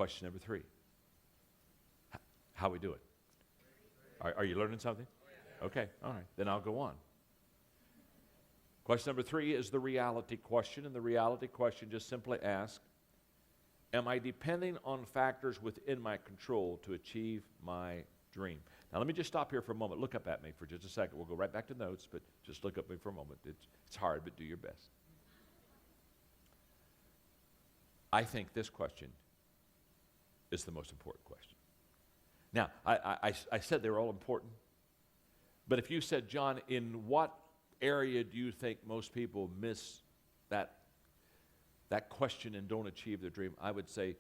Question number 3. How we do it? Are you learning something? Okay, all right. Then I'll go on. Question number 3 is the reality question, and the reality question just simply asks, am I depending on factors within my control to achieve my dream? Now let me just stop here for a moment. Look up at me for just a second. We'll go right back to notes, but just look at me for a moment. It's hard, but do your best. I think this question is the most important question. Now, I said they were all important, but if you said, John, in what area do you think most people miss that question and don't achieve their dream? I would say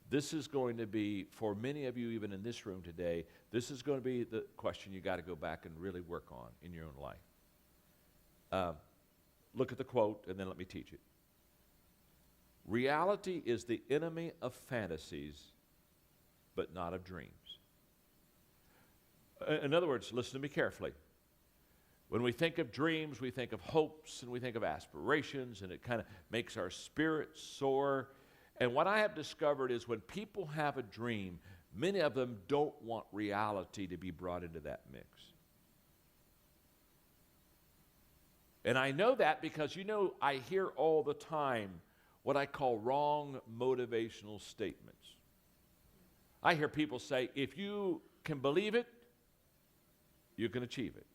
this is going to be, for many of you even in this room today, this is going to be the question you got to go back and really work on in your own life. Look at the quote and then let me teach it. Reality is the enemy of fantasies, but not of dreams. In other words, listen to me carefully. When we think of dreams, we think of hopes and we think of aspirations, and it kind of makes our spirits soar. And what I have discovered is when people have a dream, many of them don't want reality to be brought into that mix. And I know that because, I hear all the time what I call wrong motivational statements. I hear people say, if you can believe it, you can achieve it.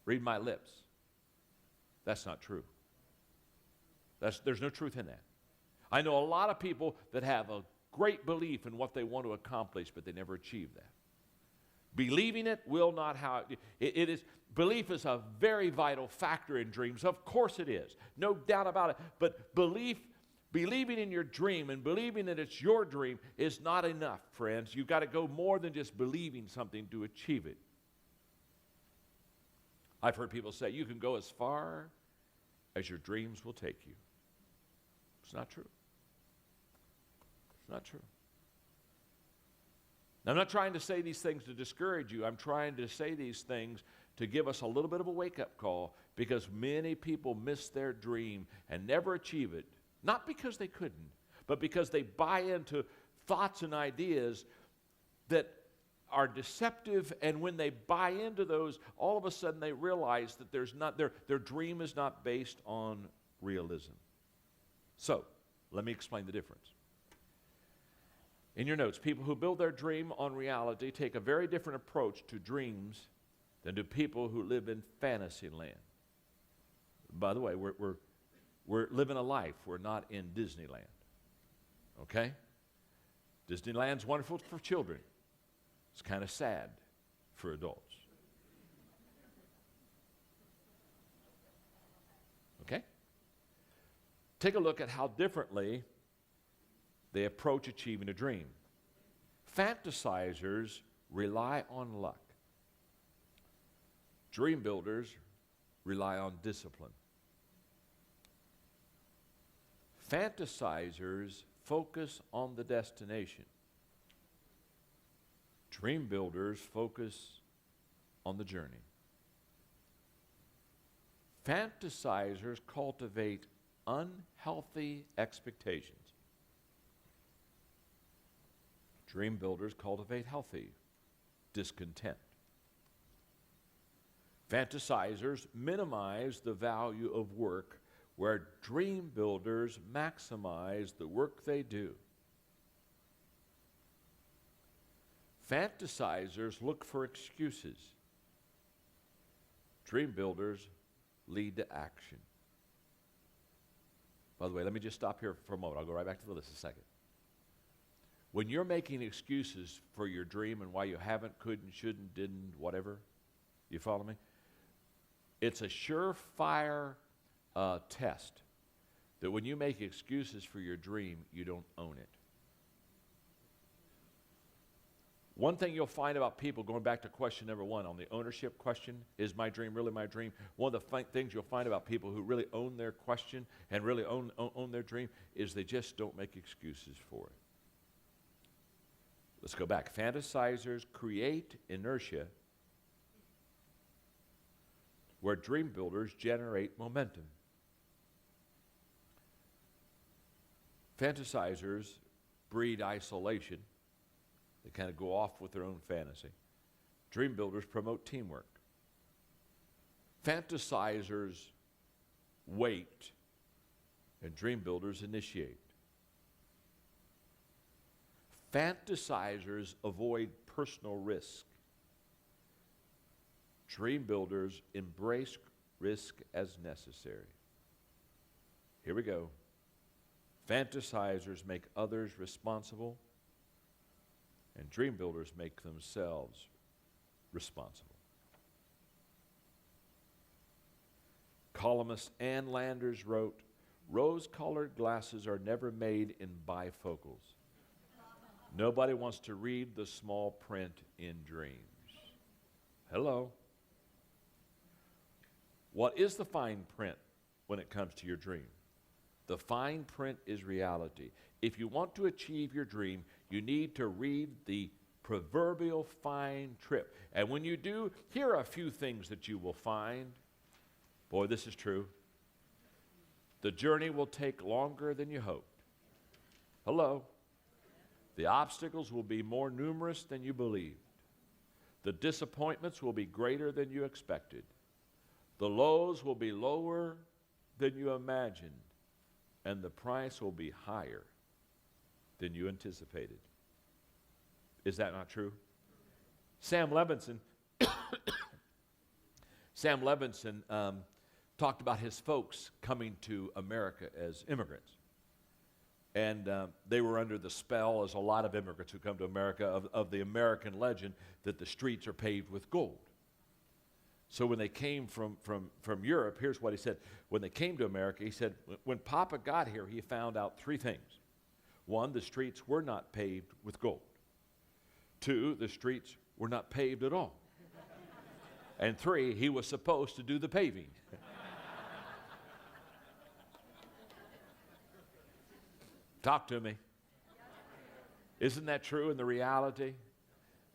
Read my lips. That's not true. There's no truth in that. I know a lot of people that have a great belief in what they want to accomplish, but they never achieve that. Believing it will not it is. Belief is a very vital factor in dreams. Of course it is. No doubt about it. But believing in your dream and believing that it's your dream is not enough, friends. You've got to go more than just believing something to achieve it. I've heard people say, you can go as far as your dreams will take you. It's not true. It's not true. Now, I'm not trying to say these things to discourage you. I'm trying to say these things to give us a little bit of a wake-up call, because many people miss their dream and never achieve it, not because they couldn't, but because they buy into thoughts and ideas that are deceptive, and when they buy into those, all of a sudden they realize that their dream is not based on realism. So, let me explain the difference. In your notes, people who build their dream on reality take a very different approach to dreams than do people who live in fantasy land. By the way, we're living a life. We're not in Disneyland. Okay? Disneyland's wonderful for children. It's kind of sad for adults. Okay? Take a look at how differently they approach achieving a dream. Fantasizers rely on luck. Dream builders rely on discipline. Fantasizers focus on the destination. Dream builders focus on the journey. Fantasizers cultivate unhealthy expectations. Dream builders cultivate healthy discontent. Fantasizers minimize the value of work, where dream builders maximize the work they do. Fantasizers look for excuses. Dream builders lead to action. By the way, let me just stop here for a moment. I'll go right back to the list in a second. When you're making excuses for your dream and why you haven't, couldn't, shouldn't, didn't, whatever, you follow me? It's a surefire test that when you make excuses for your dream, you don't own it. One thing you'll find about people, going back to question number 1 on the ownership question, is my dream really my dream? One of the things you'll find about people who really own their question and really own their dream is they just don't make excuses for it. Let's go back. Fantasizers create inertia, where dream builders generate momentum. Fantasizers breed isolation. They kind of go off with their own fantasy. Dream builders promote teamwork. Fantasizers wait, and dream builders initiate. Fantasizers avoid personal risk. Dream builders embrace risk as necessary. Here we go. Fantasizers make others responsible, and dream builders make themselves responsible. Columnist Ann Landers wrote, "Rose-colored glasses are never made in bifocals. Nobody wants to read the small print in dreams." Hello. What is the fine print when it comes to your dream? The fine print is reality. If you want to achieve your dream, you need to read the proverbial fine print. And when you do, here are a few things that you will find. Boy, this is true. The journey will take longer than you hoped. Hello. The obstacles will be more numerous than you believed. The disappointments will be greater than you expected. The lows will be lower than you imagined. And the price will be higher than you anticipated. Is that not true? Sam Levinson talked about his folks coming to America as immigrants. And they were under the spell, as a lot of immigrants who come to America, of the American legend that the streets are paved with gold. So when they came from Europe, here's what he said. When they came to America, he said, when Papa got here, he found out three things. One, the streets were not paved with gold. Two, the streets were not paved at all. And three, he was supposed to do the paving. Talk to me. Isn't that true in the reality?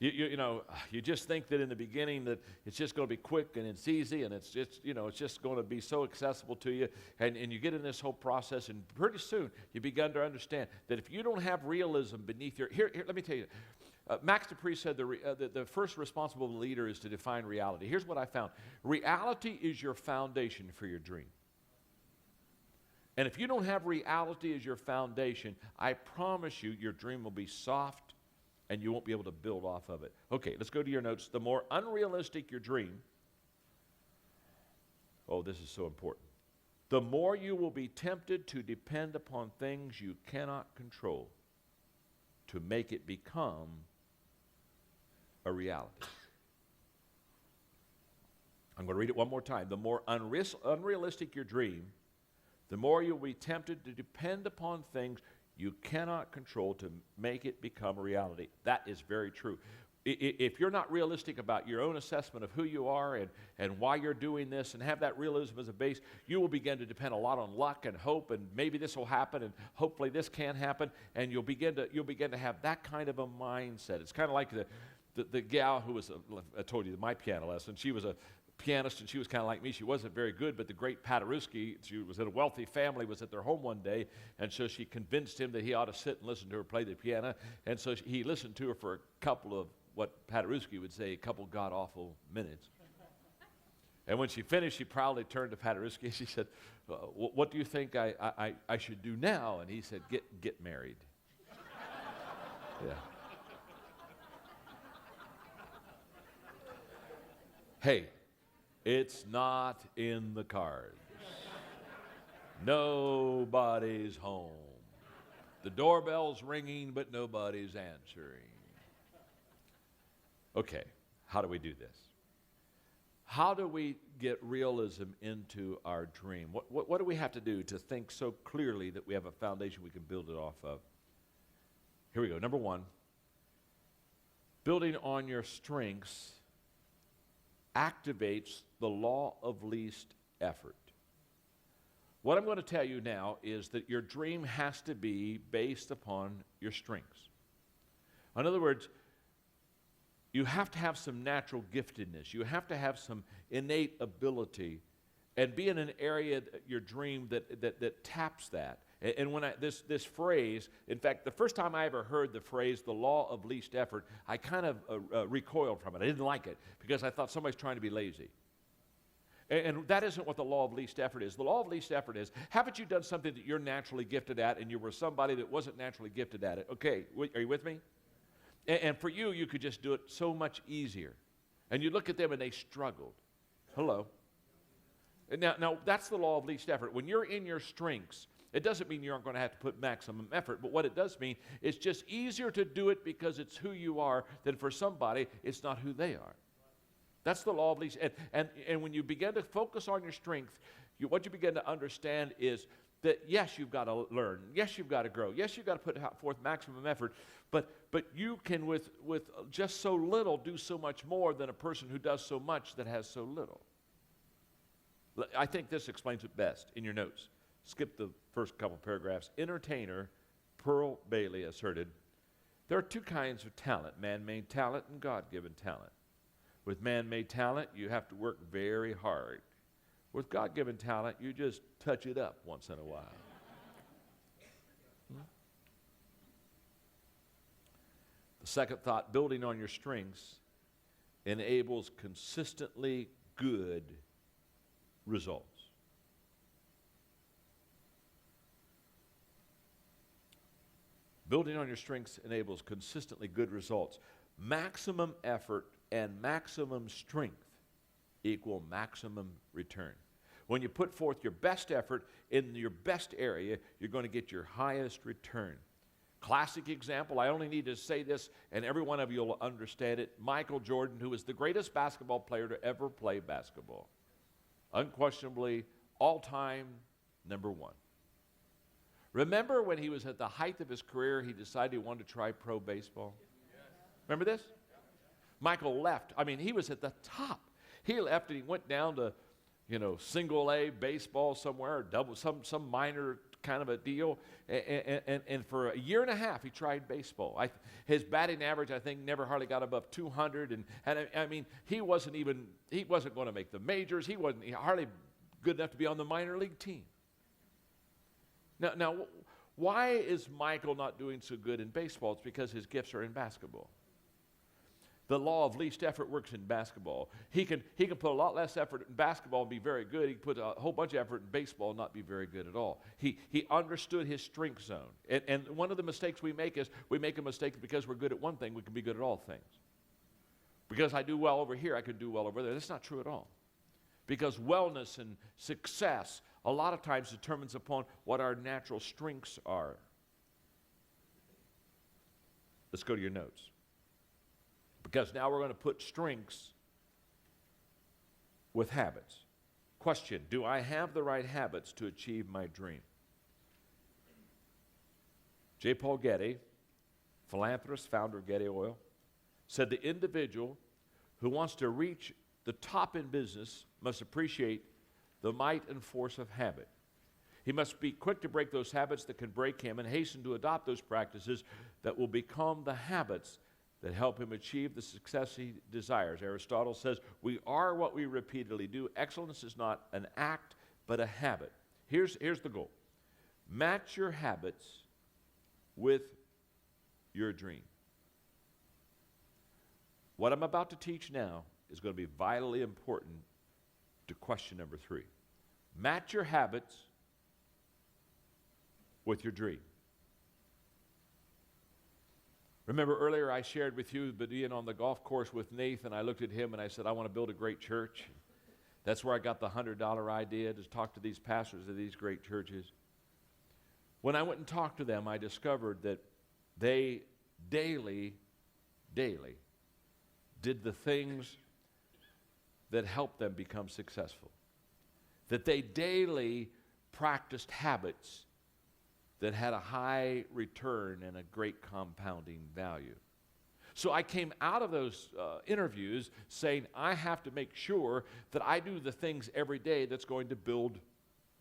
You know, you just think that in the beginning that it's just going to be quick and it's easy and it's just, it's just going to be so accessible to you. And you get in this whole process, and pretty soon you begin to understand that if you don't have realism beneath your... Here let me tell you. Max Dupree said the first responsible leader is to define reality. Here's what I found. Reality is your foundation for your dream. And if you don't have reality as your foundation, I promise you your dream will be soft and you won't be able to build off of it. Okay, let's go to your notes. The more unrealistic your dream, oh, this is so important. The more you will be tempted to depend upon things you cannot control to make it become a reality. I'm going to read it one more time. The more unrealistic your dream, the more you'll be tempted to depend upon things you cannot control to make it become a reality. That is very true. If you're not realistic about your own assessment of who you are and why you're doing this and have that realism as a base, you will begin to depend a lot on luck and hope, and maybe this will happen and hopefully this can happen, and you'll begin to have that kind of a mindset. It's kind of like the gal who was, I told you, my piano lesson, she was a pianist, and she was kind of like me. She wasn't very good, but the great Paderewski, she was in a wealthy family, was at their home one day, and so she convinced him that he ought to sit and listen to her play the piano, and so he listened to her for a couple of, what Paderewski would say, a couple god-awful minutes. And when she finished, she proudly turned to Paderewski, and she said, what do you think I should do now? And he said, get married. Yeah. Hey, it's not in the cards. Nobody's home. The doorbell's ringing, but nobody's answering. Okay, how do we do this? How do we get realism into our dream? What do we have to do to think so clearly that we have a foundation we can build it off of? Here we go. Number one, building on your strengths activates the law of least effort. What I'm going to tell you now is that your dream has to be based upon your strengths. In other words, you have to have some natural giftedness. You have to have some innate ability and be in an area, your dream, that taps that. And when this phrase, in fact, the first time I ever heard the phrase, the law of least effort, I kind of recoiled from it. I didn't like it because I thought somebody's trying to be lazy. And that isn't what the law of least effort is. The law of least effort is, haven't you done something that you're naturally gifted at and you were somebody that wasn't naturally gifted at it? Okay, are you with me? And for you, you could just do it so much easier. And you look at them and they struggled. Hello. Now, that's the law of least effort. When you're in your strengths, it doesn't mean you aren't going to have to put maximum effort, but what it does mean is just easier to do it because it's who you are than for somebody, it's not who they are. That's the law of least. And when you begin to focus on your strength, what you begin to understand is that, yes, you've got to learn. Yes, you've got to grow. Yes, you've got to put forth maximum effort. But you can, with just so little, do so much more than a person who does so much that has so little. I think this explains it best in your notes. Skip the first couple paragraphs. Entertainer Pearl Bailey asserted, there are two kinds of talent, man-made talent and God-given talent. With man-made talent, you have to work very hard. With God-given talent, you just touch it up once in a while. The second thought, building on your strengths enables consistently good results. Building on your strengths enables consistently good results. Maximum effort and maximum strength equal maximum return. When you put forth your best effort in your best area, you're going to get your highest return. Classic example, I only need to say this and every one of you will understand it. Michael Jordan, who is the greatest basketball player to ever play basketball. Unquestionably, all-time number one. Remember when he was at the height of his career, he decided he wanted to try pro baseball? Remember this? Michael left. I mean, he was at the top. He left and he went down to, single A baseball somewhere, or double, some minor kind of a deal. And for a year and a half, he tried baseball. His batting average, I think, never hardly got above 200. And I mean, he wasn't going to make the majors. He wasn't hardly good enough to be on the minor league team. Now, why is Michael not doing so good in baseball? It's because his gifts are in basketball. The law of least effort works in basketball. He can put a lot less effort in basketball and be very good. He can put a whole bunch of effort in baseball and not be very good at all. He understood his strength zone. And one of the mistakes we make is we make a mistake because we're good at one thing, we can be good at all things. Because I do well over here, I can do well over there. That's not true at all. Because wellness and success a lot of times determines upon what our natural strengths are. Let's go to your notes. Because now we're going to put strengths with habits. Question, do I have the right habits to achieve my dream? J. Paul Getty, philanthropist, founder of Getty Oil, said the individual who wants to reach the top in business must appreciate the might and force of habit. He must be quick to break those habits that can break him and hasten to adopt those practices that will become the habits that help him achieve the success he desires. Aristotle says, we are what we repeatedly do. Excellence is not an act, but a habit. Here's the goal. Match your habits with your dream. What I'm about to teach now is going to be vitally important to question number 3. Match your habits with your dream. Remember earlier I shared with you being on the golf course with Nathan. I looked at him and I said, I want to build a great church. That's where I got the $100 idea to talk to these pastors of these great churches. When I went and talked to them, I discovered that they daily did the things that helped them become successful. That they daily practiced habits that had a high return and a great compounding value. So I came out of those interviews saying, I have to make sure that I do the things every day that's going to build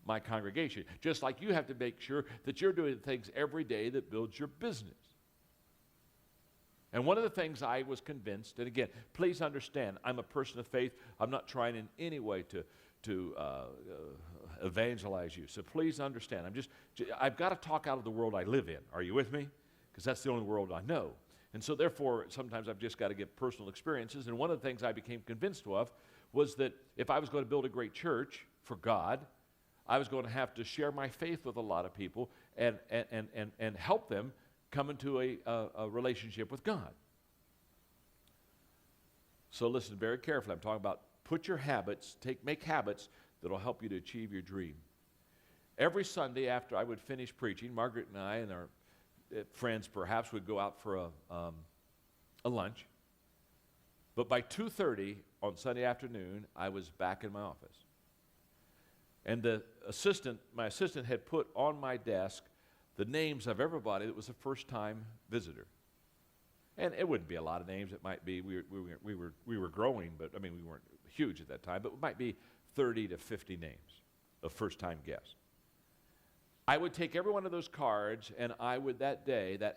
my congregation. Just like you have to make sure that you're doing things every day that builds your business. And one of the things I was convinced, and again, please understand, I'm a person of faith. I'm not trying in any way to evangelize you. So please understand, I've got to talk out of the world I live in. Are you with me? Because that's the only world I know. And so therefore, sometimes I've just got to give personal experiences. And one of the things I became convinced of was that if I was going to build a great church for God, I was going to have to share my faith with a lot of people and help them come into a relationship with God. So listen very carefully. I'm talking about make habits that'll help you to achieve your dream. Every Sunday after I would finish preaching, Margaret and I and our friends perhaps would go out for a lunch. But by 2:30 on Sunday afternoon, I was back in my office. And my assistant had put on my desk the names of everybody that was a first-time visitor. And it wouldn't be a lot of names. It might be, we were growing, but I mean, we weren't huge at that time, but it might be 30 to 50 names of first-time guests. I would take every one of those cards, and I would that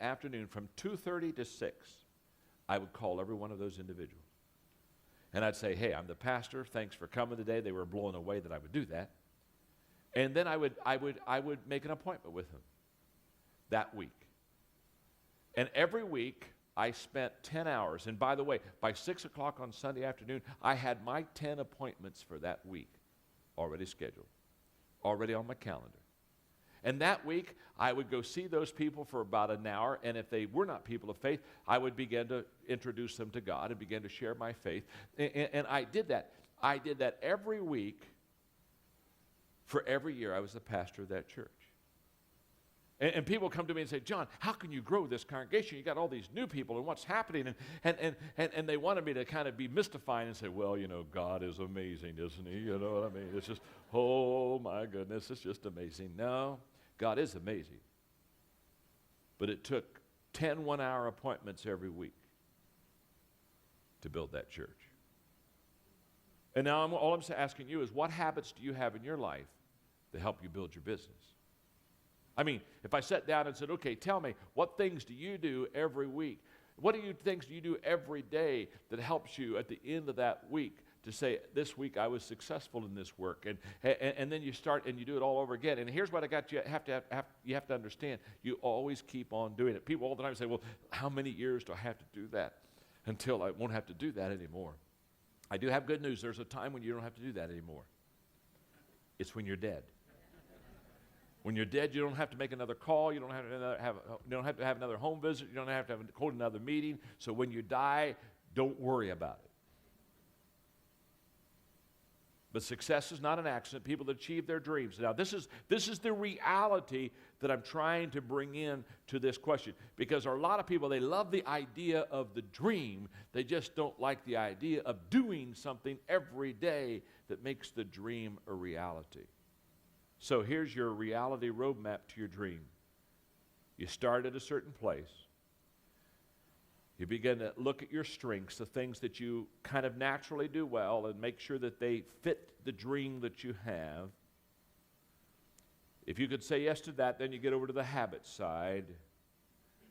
afternoon, from 2:30 to 6, I would call every one of those individuals. And I'd say, hey, I'm the pastor. Thanks for coming today. They were blown away that I would do that. And then I would make an appointment with them that week. And every week, I spent 10 hours. And by the way, by 6 o'clock on Sunday afternoon, I had my 10 appointments for that week already scheduled, already on my calendar. And that week, I would go see those people for about an hour, and if they were not people of faith, I would begin to introduce them to God and begin to share my faith. And I did that. I did that every week for every year I was the pastor of that church. And people come to me and say, John, how can you grow this congregation? You got all these new people, and what's happening? And they wanted me to kind of be mystifying and say, well, God is amazing, isn't he? You know what I mean? It's just, oh my goodness, it's just amazing. No, God is amazing. But it took 10 one-hour appointments every week to build that church. And now all I'm asking you is, what habits do you have in your life to help you build your business? I mean, if I sat down and said, okay, tell me, what things do you do every week? What things do you do every day that helps you at the end of that week to say, this week I was successful in this work? And then you start and you do it all over again. And here's what you have to understand. You always keep on doing it. People all the time say, well, how many years do I have to do that until I won't have to do that anymore? I do have good news. There's a time when you don't have to do that anymore. It's when you're dead. When you're dead, you don't have to make another call. You don't have to have another home visit. You don't have to hold another meeting. So when you die, don't worry about it. But success is not an accident. People that achieve their dreams. Now, this is the reality that I'm trying to bring in to this question. Because there are a lot of people, they love the idea of the dream. They just don't like the idea of doing something every day that makes the dream a reality. So here's your reality roadmap to your dream. You start at a certain place. You begin to look at your strengths, the things that you kind of naturally do well, and make sure that they fit the dream that you have. If you could say yes to that, then you get over to the habit side,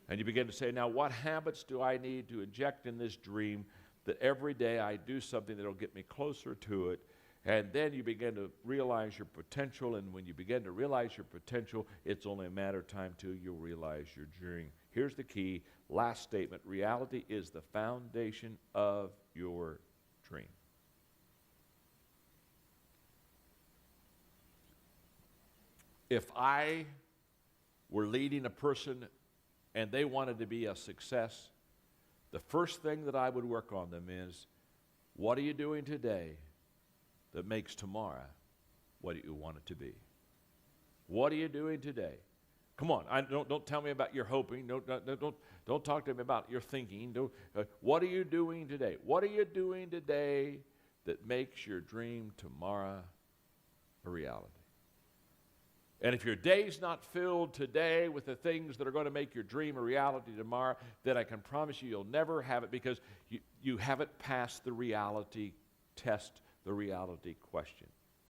and you begin to say, now what habits do I need to inject in this dream that every day I do something that will get me closer to it? And then you begin to realize your potential, and when you begin to realize your potential, it's only a matter of time till you'll realize your dream. Here's the key, last statement. Reality is the foundation of your dream. If I were leading a person and they wanted to be a success, the first thing that I would work on them is, what are you doing today that makes tomorrow what you want it to be? What are you doing today? Come on, don't tell me about your hoping. Don't talk to me about your thinking. What are you doing today? What are you doing today that makes your dream tomorrow a reality? And if your day's not filled today with the things that are going to make your dream a reality tomorrow, then I can promise you'll never have it, because you haven't passed the reality test, the reality question.